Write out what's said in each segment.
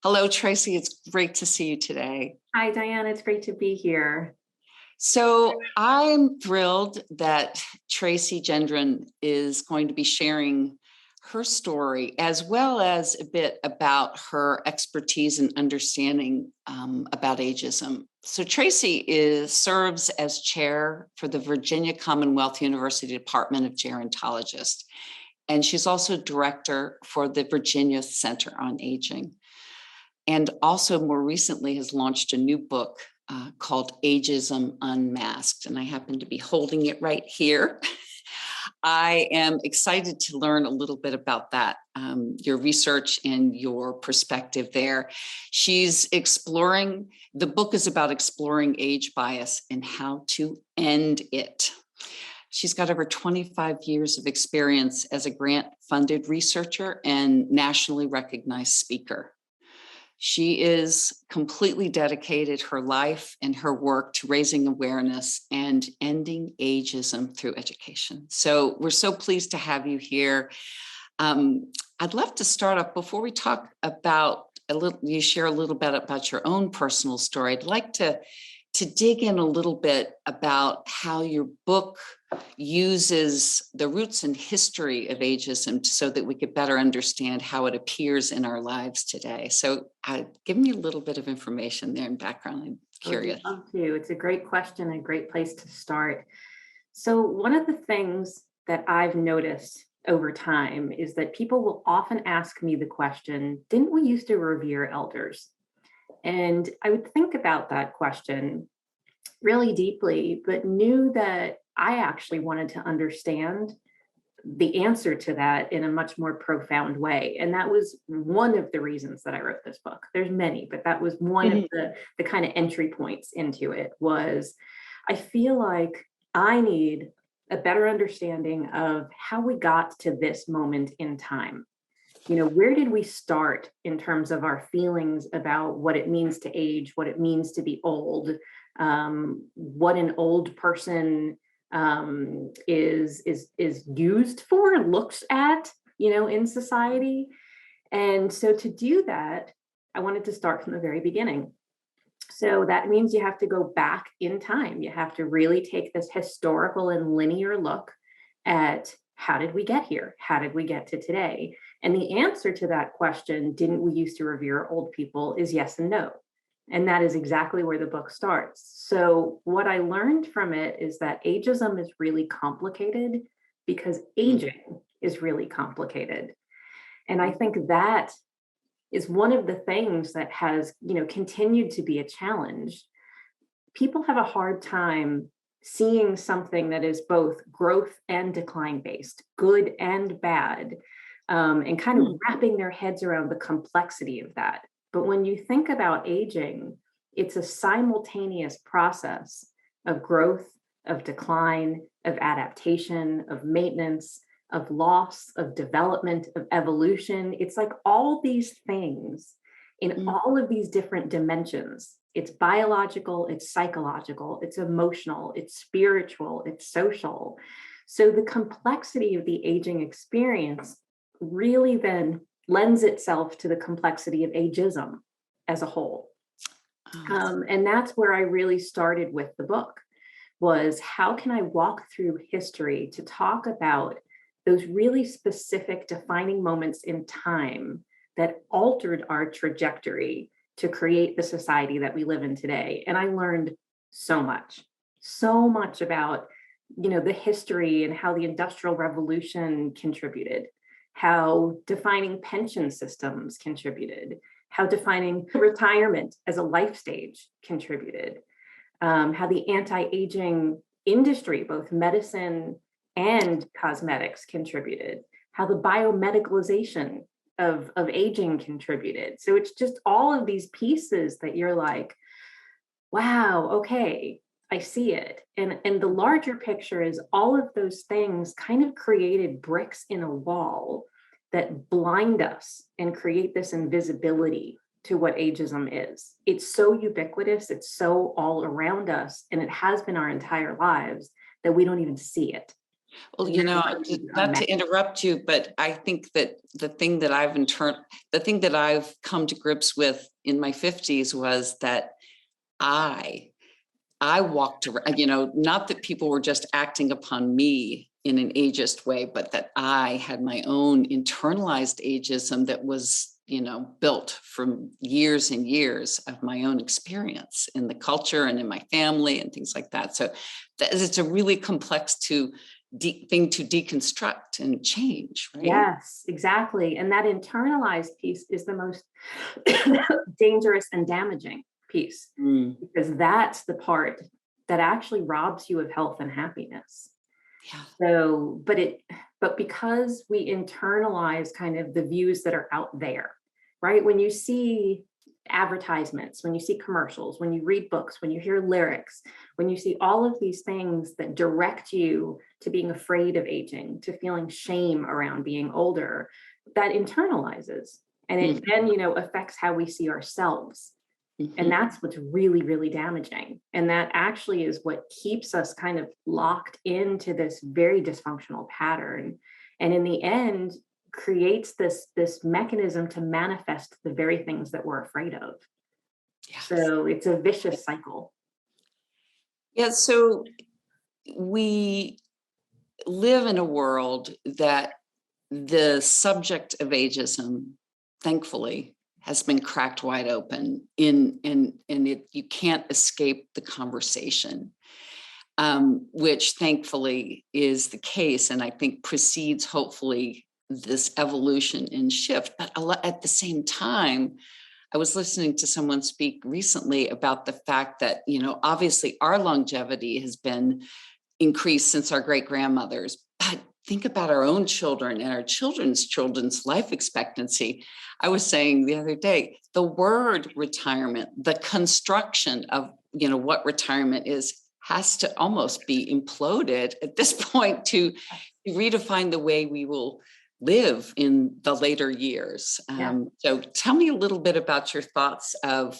Hello, Tracy. It's great to see you today. Hi, Diane. It's great to be here. So I'm thrilled that Tracey Gendron is going to be sharing her story, as well as a bit about her expertise and understanding about ageism. So Tracey serves as chair for the Virginia Commonwealth University Department of Gerontology, and she's also director for the Virginia Center on Aging. And also more recently has launched a new book called Ageism Unmasked. And I happen to be holding it right here. I am excited to learn a little bit about that, your research and your perspective there. The book is about exploring age bias and how to end it. She's got over 25 years of experience as a grant-funded researcher and nationally recognized speaker. She is completely dedicated her life and her work to raising awareness and ending ageism through education. So we're so pleased to have you here. I'd love to start off before we talk about you share a little bit about your own personal story. I'd like to dig in a little bit about how your book uses the roots and history of ageism so that we could better understand how it appears in our lives today. So give me a little bit of information there and background. I'm curious. I'd love to. It's a great question, a great place to start. So one of the things that I've noticed over time is that people will often ask me the question, didn't we used to revere elders? And I would think about that question really deeply, but knew that I actually wanted to understand the answer to that in a much more profound way. And that was one of the reasons that I wrote this book. There's many, but that was one of the kind of entry points into it was I feel like I need a better understanding of how we got to this moment in time. Where did we start in terms of our feelings about what it means to age, what it means to be old, what an old person is used for, looks at, in society. And so to do that, I wanted to start from the very beginning. So that means you have to go back in time. You have to really take this historical and linear look at how did we get here? How did we get to today? And the answer to that question, didn't we used to revere old people, is yes and no. And that is exactly where the book starts. So what I learned from it is that ageism is really complicated because aging is really complicated. And I think that is one of the things that has, continued to be a challenge. People have a hard time seeing something that is both growth and decline based, good and bad, and kind of wrapping their heads around the complexity of that. But when you think about aging, it's a simultaneous process of growth, of decline, of adaptation, of maintenance, of loss, of development, of evolution. It's like all these things in all of these different dimensions. It's biological, it's psychological, it's emotional, it's spiritual, it's social. So the complexity of the aging experience really then lends itself to the complexity of ageism as a whole. And that's where I really started with the book, was how can I walk through history to talk about those really specific defining moments in time that altered our trajectory to create the society that we live in today. And I learned so much about, the history and how the Industrial Revolution contributed, how defining pension systems contributed, how defining retirement as a life stage contributed, how the anti-aging industry, both medicine and cosmetics, contributed, how the biomedicalization of aging contributed. So it's just all of these pieces that you're like, wow, okay, I see it. And the larger picture is all of those things kind of created bricks in a wall that blind us and create this invisibility to what ageism is. It's so ubiquitous, it's so all around us, and it has been our entire lives that we don't even see it. Well, And then not to interrupt you, but I think that the thing that I've come to grips with in my 50s was that I walked around, not that people were just acting upon me in an ageist way, but that I had my own internalized ageism that was, built from years and years of my own experience in the culture and in my family and things like that. So it's a really complex thing to deconstruct and change, right? Yes, exactly. And that internalized piece is the most dangerous and damaging piece, because that's the part that actually robs you of health and happiness. Yeah. So, but because we internalize kind of the views that are out there, right? When you see advertisements, when you see commercials, when you read books, when you hear lyrics, when you see all of these things that direct you to being afraid of aging, to feeling shame around being older, that internalizes, and it then, affects how we see ourselves. And that's what's really, really damaging. And that actually is what keeps us kind of locked into this very dysfunctional pattern. And in the end, creates this mechanism to manifest the very things that we're afraid of. Yes. So it's a vicious cycle. Yeah. So we live in a world that the subject of ageism, thankfully, has been cracked wide open you can't escape the conversation, which thankfully is the case, and I think precedes hopefully this evolution and shift. But at the same time, I was listening to someone speak recently about the fact that, obviously our longevity has been increased since our great grandmothers, but think about our own children and our children's life expectancy. I was saying the other day, the word retirement, the construction of, what retirement is, has to almost be imploded at this point to redefine the way we will live in the later years. So tell me a little bit about your thoughts of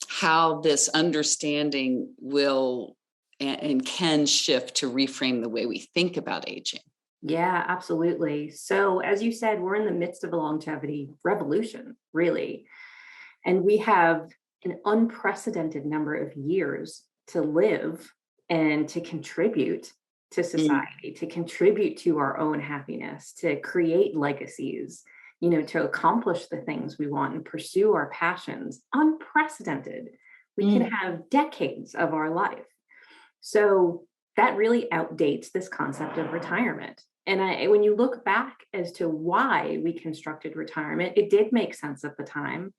how this understanding will and can shift to reframe the way we think about aging. Yeah, absolutely. So as you said, we're in the midst of a longevity revolution, really. And we have an unprecedented number of years to live and to contribute to society, to contribute to our own happiness, to create legacies, to accomplish the things we want and pursue our passions. Unprecedented. We can have decades of our life. So that really outdates this concept of retirement. And when you look back as to why we constructed retirement, it did make sense at the time.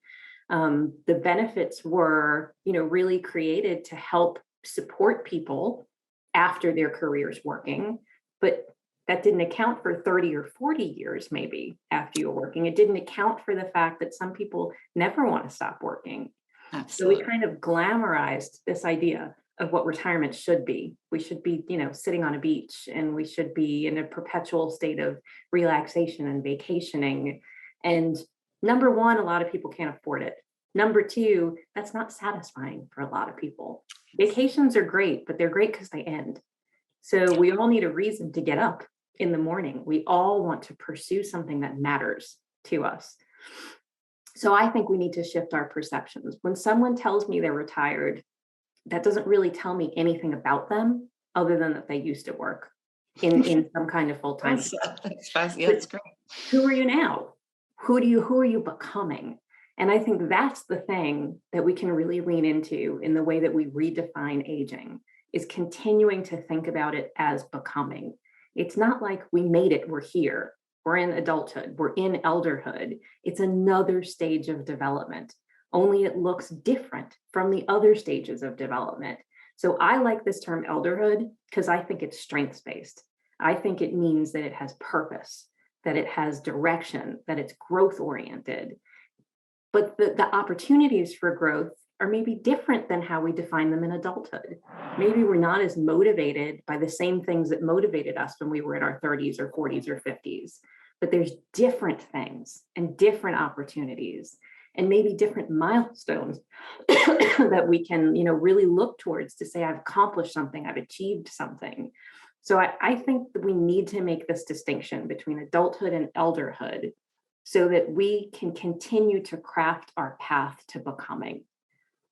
The benefits were, really created to help support people after their careers working, but that didn't account for 30 or 40 years maybe after you're working. It didn't account for the fact that some people never want to stop working. Absolutely. So we kind of glamorized this idea of what retirement should be. We should be, sitting on a beach, and we should be in a perpetual state of relaxation and vacationing. And number one, a lot of people can't afford it. Number two, that's not satisfying for a lot of people. Vacations are great, but they're great because they end. So we all need a reason to get up in the morning. We all want to pursue something that matters to us. So I think we need to shift our perceptions. When someone tells me they're retired, that doesn't really tell me anything about them other than that they used to work in some kind of full-time. That's great. Who are you now? Who are you becoming? And I think that's the thing that we can really lean into in the way that we redefine aging, is continuing to think about it as becoming. It's not like we made it, we're here, we're in adulthood, we're in elderhood. It's another stage of development, only it looks different from the other stages of development. So I like this term elderhood because I think it's strengths-based. I think it means that it has purpose, that it has direction, that it's growth-oriented. But the opportunities for growth are maybe different than how we define them in adulthood. Maybe we're not as motivated by the same things that motivated us when we were in our 30s or 40s or 50s. But there's different things and different opportunities, and maybe different milestones that we can, really look towards to say, I've accomplished something, I've achieved something. So I think that we need to make this distinction between adulthood and elderhood so that we can continue to craft our path to becoming.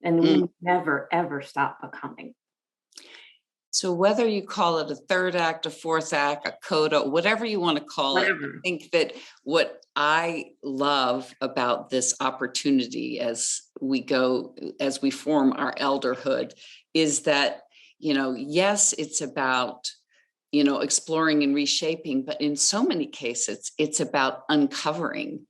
And Mm. we never, ever stop becoming. So whether you call it a third act, a fourth act, a coda, whatever you want to call it, I Whatever. think that what I love about this opportunity as we form our elderhood is that, yes, it's about, exploring and reshaping, but in so many cases, it's about uncovering.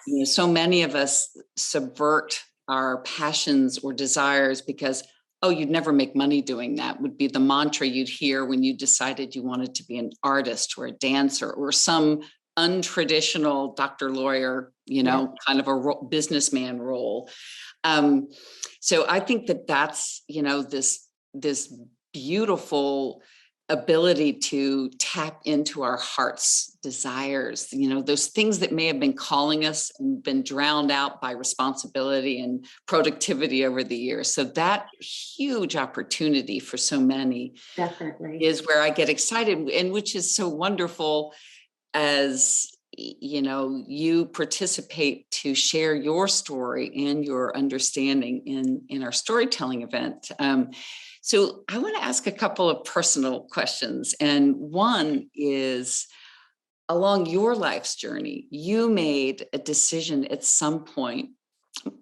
Yes. So many of us subvert our passions or desires because, oh, you'd never make money doing that, would be the mantra you'd hear when you decided you wanted to be an artist or a dancer or some untraditional doctor, lawyer, Yeah. kind of a businessman role. Um, so I think that that's, this beautiful ability to tap into our heart's desires, those things that may have been calling us and been drowned out by responsibility and productivity over the years. So that huge opportunity for so many Definitely. is where I get excited, and which is so wonderful as you participate to share your story and your understanding in our storytelling event. So I want to ask a couple of personal questions. And one is, along your life's journey, you made a decision at some point,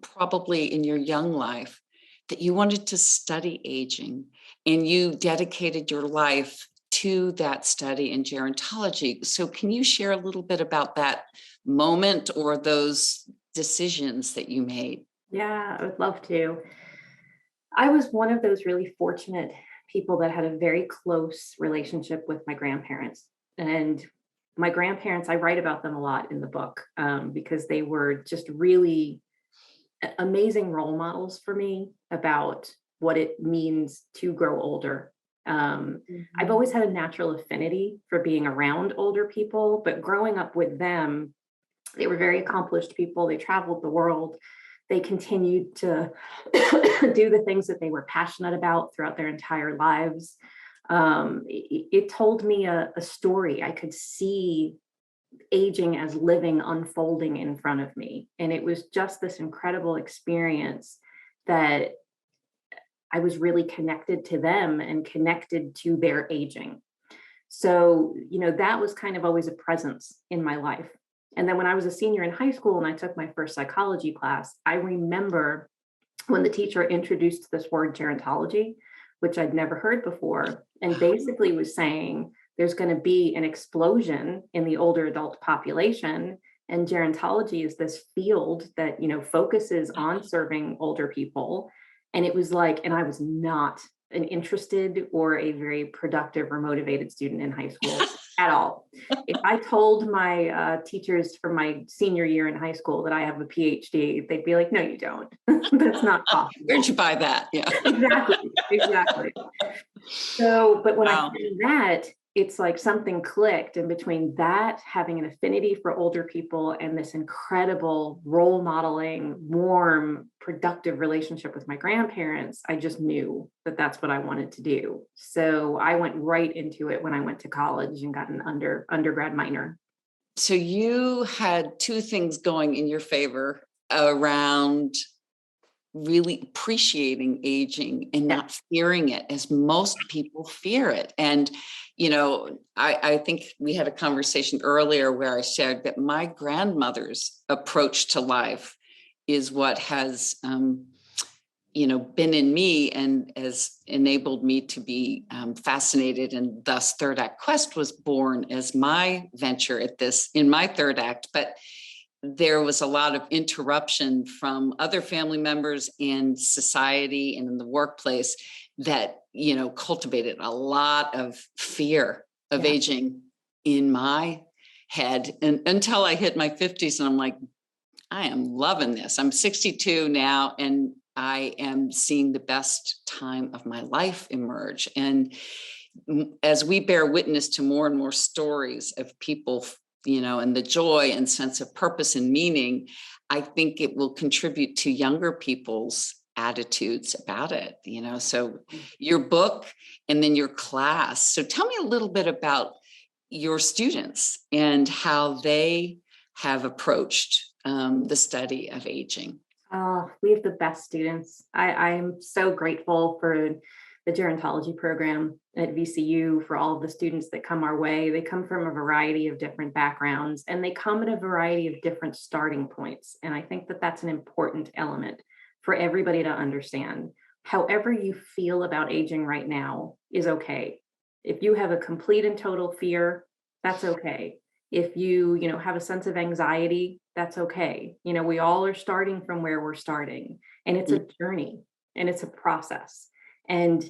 probably in your young life, that you wanted to study aging, and you dedicated your life to that study in gerontology. So can you share a little bit about that moment or those decisions that you made? Yeah, I would love to. I was one of those really fortunate people that had a very close relationship with my grandparents. And my grandparents, I write about them a lot in the book because they were just really amazing role models for me about what it means to grow older. I've always had a natural affinity for being around older people, but growing up with them, they were very accomplished people. They traveled the world. They continued to do the things that they were passionate about throughout their entire lives. It told me a story. I could see aging as living, unfolding in front of me. And it was just this incredible experience that I was really connected to them and connected to their aging. So, that was kind of always a presence in my life. And then when I was a senior in high school and I took my first psychology class, I remember when the teacher introduced this word gerontology, which I'd never heard before, and basically was saying there's going to be an explosion in the older adult population. And gerontology is this field that, focuses on serving older people. And it was like, and I was not an interested or a very productive or motivated student in high school at all. If I told my teachers from my senior year in high school that I have a Ph.D., they'd be like, no, you don't. That's not possible. Where'd you buy that? Yeah. Exactly. So, but when I Wow. found that, it's like something clicked. And between that, having an affinity for older people, and this incredible role modeling, warm, productive relationship with my grandparents, I just knew that that's what I wanted to do. So I went right into it when I went to college and got an undergrad minor. So you had two things going in your favor around really appreciating aging and not fearing it as most people fear it. And, I think we had a conversation earlier where I shared that my grandmother's approach to life is what has, been in me and has enabled me to be fascinated. And thus Third Act Quest was born as my venture in my third act. But there was a lot of interruption from other family members and society and in the workplace that, cultivated a lot of fear of aging in my head. And until I hit my 50s, and I'm like, I am loving this. I'm 62 now, and I am seeing the best time of my life emerge. And as we bear witness to more and more stories of people, and the joy and sense of purpose and meaning, I think it will contribute to younger people's attitudes about it, so your book and then your class. So tell me a little bit about your students and how they have approached the study of aging. We have the best students. I'm so grateful for the Gerontology program at VCU, for all of the students that come our way. They come from a variety of different backgrounds, and they come at a variety of different starting points. And I think that that's an important element for everybody to understand. However you feel about aging right now is okay. If you have a complete and total fear, that's okay. If you have a sense of anxiety, that's okay. We all are starting from where we're starting, and it's a journey and it's a process. And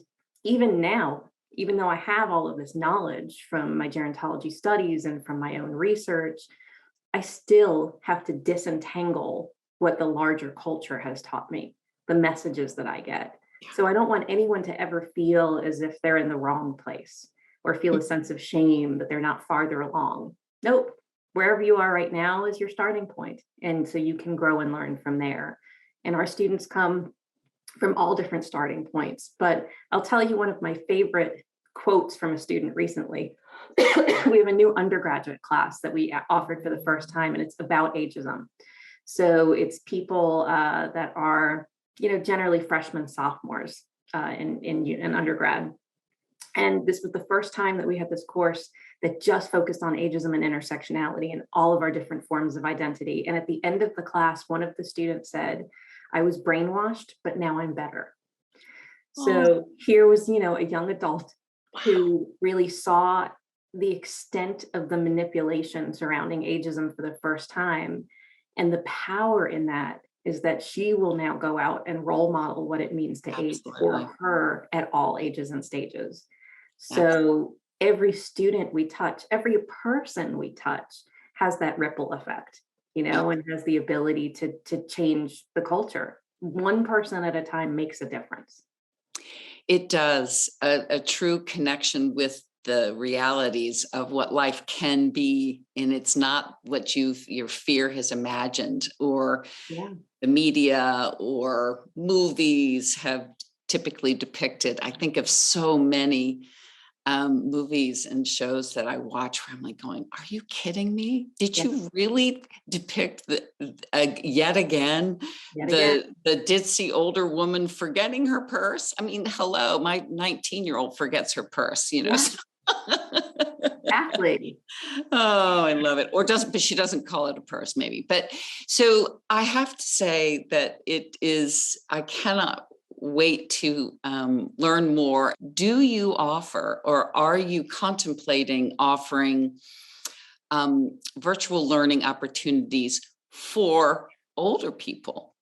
even now, even though I have all of this knowledge from my gerontology studies and from my own research, I still have to disentangle what the larger culture has taught me, the messages that I get. So I don't want anyone to ever feel as if they're in the wrong place or feel a sense of shame that they're not farther along. Nope. Wherever you are right now is your starting point. And so you can grow and learn from there. And our students come from all different starting points. But I'll tell you one of my favorite quotes from a student recently. We have a new undergraduate class that we offered for the first time, and it's about ageism. So it's people that are, generally freshmen, sophomores in undergrad. And this was the first time that we had this course that just focused on ageism and intersectionality and all of our different forms of identity. And at the end of the class, one of the students said, "I was brainwashed, but now I'm better." So here was, a young adult who really saw the extent of the manipulation surrounding ageism for the first time. And the power in that is that she will now go out and role model what it means to age for her at all ages and stages. So every student we touch, every person we touch has that ripple effect, and has the ability to change the culture. One person at a time makes a difference. It does. A true connection with the realities of what life can be, and it's not what your fear has imagined, or the media or movies have typically depicted. I think of so many movies and shows that I watch where I'm like going, are you kidding me? Did you really depict yet again the ditzy older woman forgetting her purse? I mean, hello, my 19-year-old forgets her purse, Exactly. Oh, I love it. But she doesn't call it a purse, maybe. But so I have to say that I cannot wait to learn more. Do you offer, or are you contemplating offering virtual learning opportunities for older people?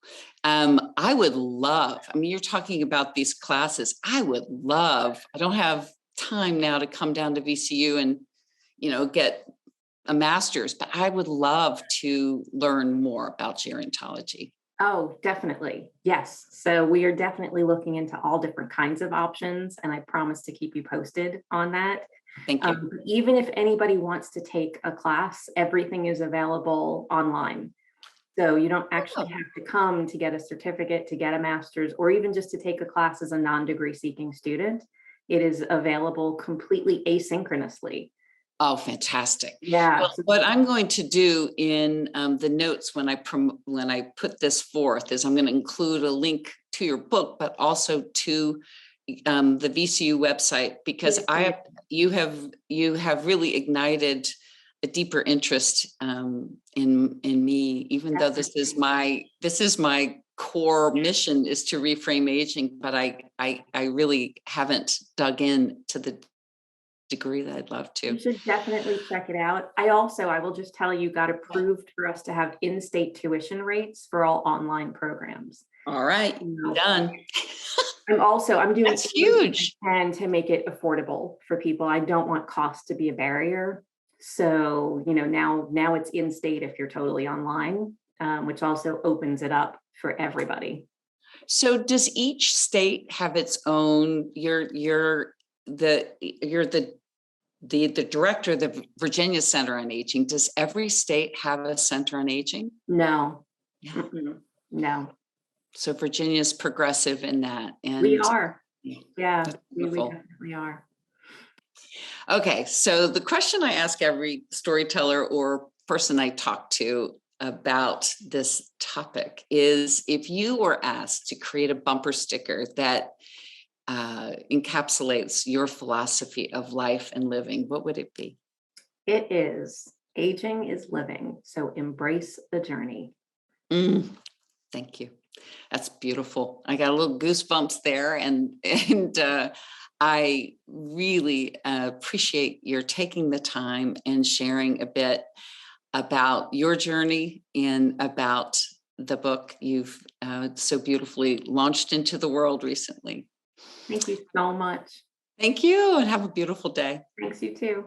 I would love, you're talking about these classes. I don't have time now to come down to VCU and, get a master's, but I would love to learn more about gerontology. Oh, definitely. Yes. So we are definitely looking into all different kinds of options, and I promise to keep you posted on that. Thank you. Even if anybody wants to take a class, everything is available online. So you don't actually have to come to get a certificate, to get a master's, or even just to take a class as a non-degree seeking student. It is available completely asynchronously. Oh, fantastic. Yeah. Well, what I'm going to do in the notes when I put this forth is I'm going to include a link to your book, but also to the VCU website, because you have really ignited a deeper interest in me, even though this is my core mission, is to reframe aging, but I really haven't dug in to the degree that I'd love to. You should definitely check it out. I will just tell you, got approved for us to have in-state tuition rates for all online programs. All right, done. I'm doing That's huge. And to make it affordable for people. I don't want cost to be a barrier. So, now it's in-state if you're totally online, which also opens it up for everybody. So does each state have its own, you're the director of the Virginia Center on Aging. Does every state have a center on aging? No. Yeah. No. So Virginia's progressive in that. And We are. Yeah, that's we beautiful. definitely are. Okay, so the question I ask every storyteller or person I talk to about this topic is, if you were asked to create a bumper sticker that encapsulates your philosophy of life and living, what would it be? It is. Aging is living, so embrace the journey. Thank you. That's beautiful. I got a little goosebumps there, and I really appreciate your taking the time and sharing a bit about your journey and about the book you've so beautifully launched into the world recently. Thank you so much. Thank you, and have a beautiful day. Thanks, you too.